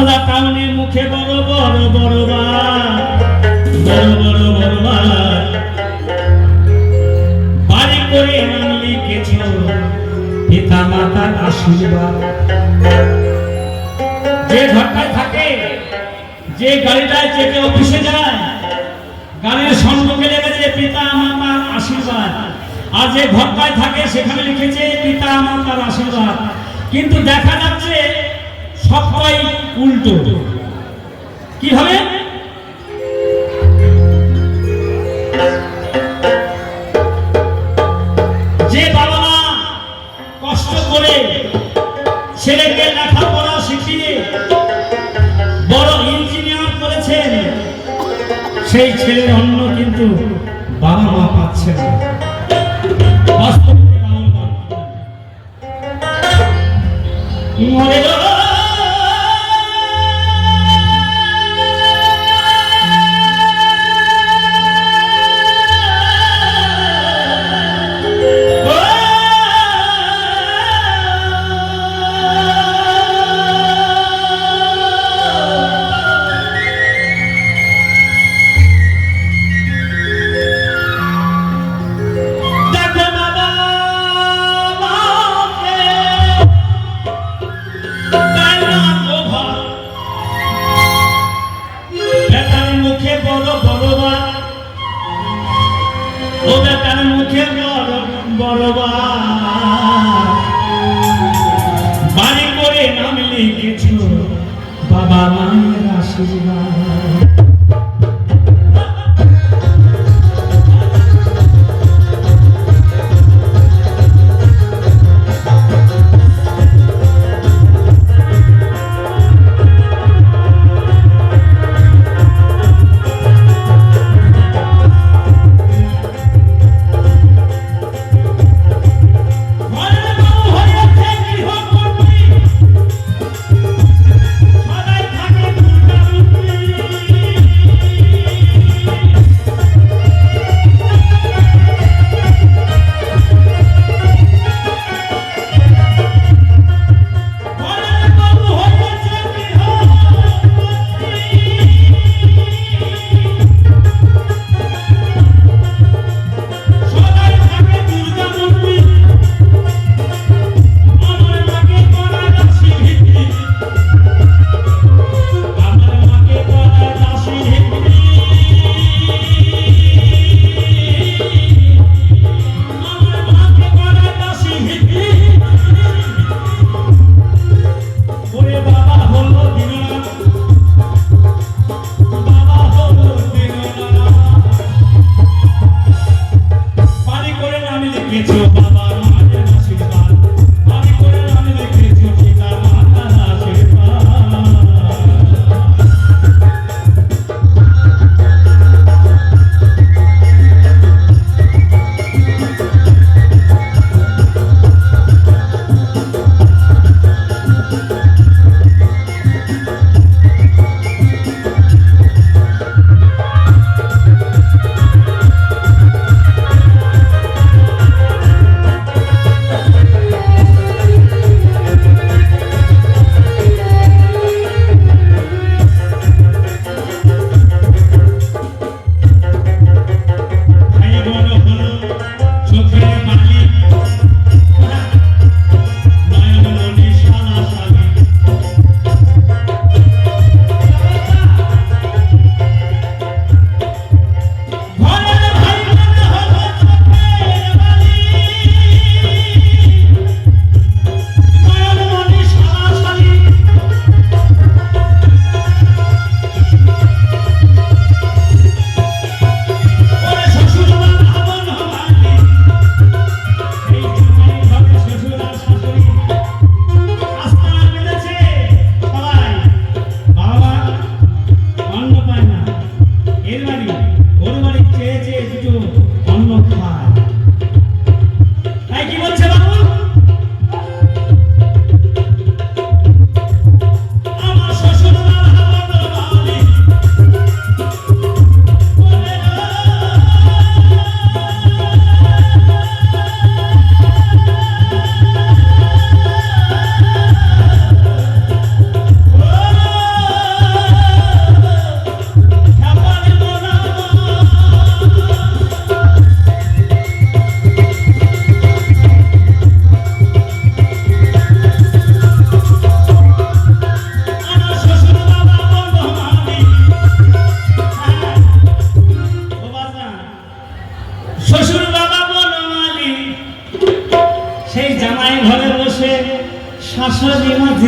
দাদা টাউনের মুখে বড় বড় বড় বাড়ি করে নাম লিখেছ পিতা মাতার আশীর্বাদ। যে ঘরটায় থাকে, যে গাড়িটায় চেপে অফিসে যায়, গাড়ির সম্মুখে লেগেছে পিতা মাতার আশীর্বাদ, আর যে ঘরটায় থাকে সেখানে লিখেছে পিতা মাতার আশীর্বাদ। কিন্তু দেখা যাচ্ছে সবটাই উল্টো। কি হবে? যে বাবা মা কষ্ট করে ছেলেকে লেখাপড়া শিখিয়ে বড় ইঞ্জিনিয়ার করেছেন, সেই ছেলের অন্ন কিন্তু বাবা মা পাচ্ছে না। মরে বাড়ি করে নাম লিখেছ বাবা মায়ের আশীর্বাদ।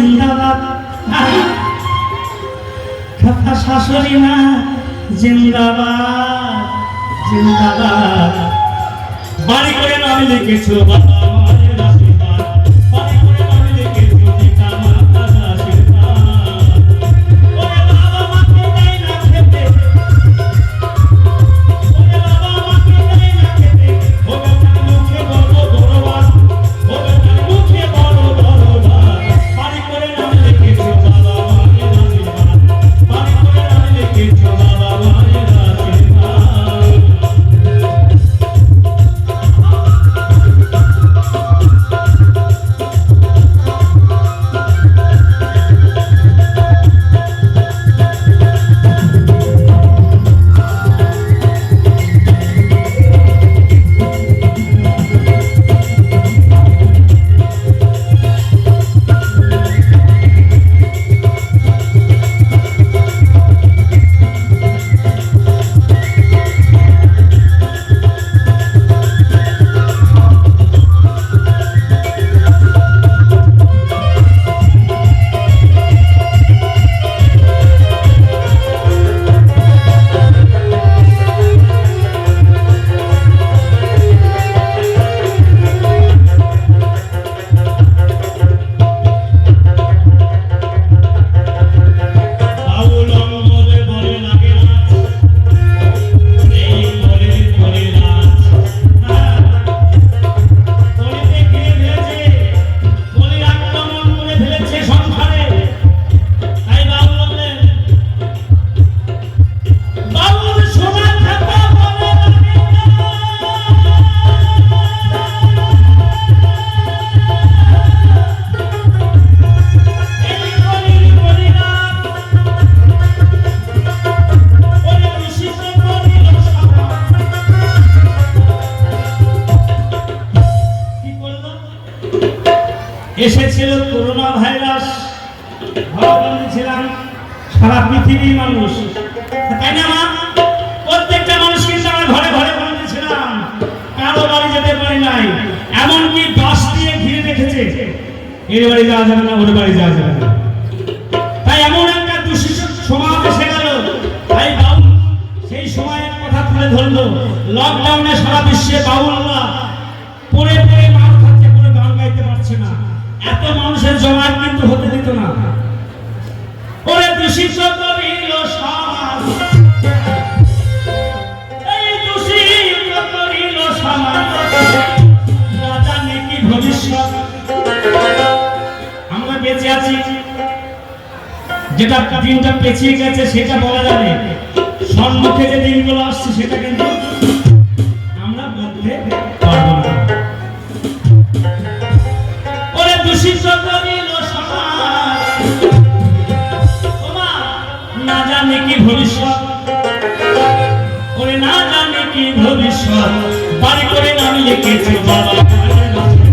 জিন্দাবাদ, কথা শাশুড়ি মা জিন্দাবাদ জিন্দাবাদ। বাড়ি করে নাম লিখেছো বাবা মায়ের আশীর্বাদ, বাড়ি করে নাম লিখেছো পিতা মাতার আশীর্বাদ। ওরে বাবা মাকে দেয় না খেতে, ওরে বাবা মাকে দেয় না খেতে, ওরে তার মুখে বড় বড় ভাত, ওরে তার মুখে বড় বড় ভাত। বাড়ি করে নাম লিখেছো বাবা মায়ের আশীর্বাদ, বাড়ি করে নাম লিখেছো বাবা মায়ের আশীর্বাদ। এসেছিল করোনা ভাইরাস, ঘরবন্দি ছিলাম সারা পৃথিবীর মানুষ, তাই না মা? প্রত্যেকটা মানুষ কিন্তু আমরা ঘরে ঘরে বন্দি ছিলাম, কারো বাড়ি যেতে পারি নাই, এমনকি বাস দিয়ে ঘিরে রেখেছে, এর বাড়ি যাওয়া যাবে না, ওর বাড়ি যাওয়া যাবে না। তাই এমন একটা দূষিত সমাজ এসে গেল। তাই বাউল সেই সময়ের কথা তুলে ধরলো। লকডাউনে সারা বিশ্বে বাউলরা পড়ে পড়ে মার খাচ্ছে, কোনো গান গাইতে পারছে না, এত মানুষের জমায়েত কিন্তু হতে দিত না। ওরে দূষিত করিল সমাজ, এই দূষিত করিল সমাজ, না জানে কি ভবিষ্যৎ। আমরা বেঁচে আছি, যেটা দিনটা পেছিয়ে গেছে সেটা বলা যাবে, সম্মুখে যে দিনগুলো আসছে সেটা কিন্তু আমরা বলতে পারবো না। ওরে দূষিত করিল সমাজ, ওমা না জানে কি ভবিষ্যৎ, ওরে না জানে কি ভবিষ্যৎ। বাড়ি করে নাম লিখেছে বাবা মায়ের আশীর্বাদ।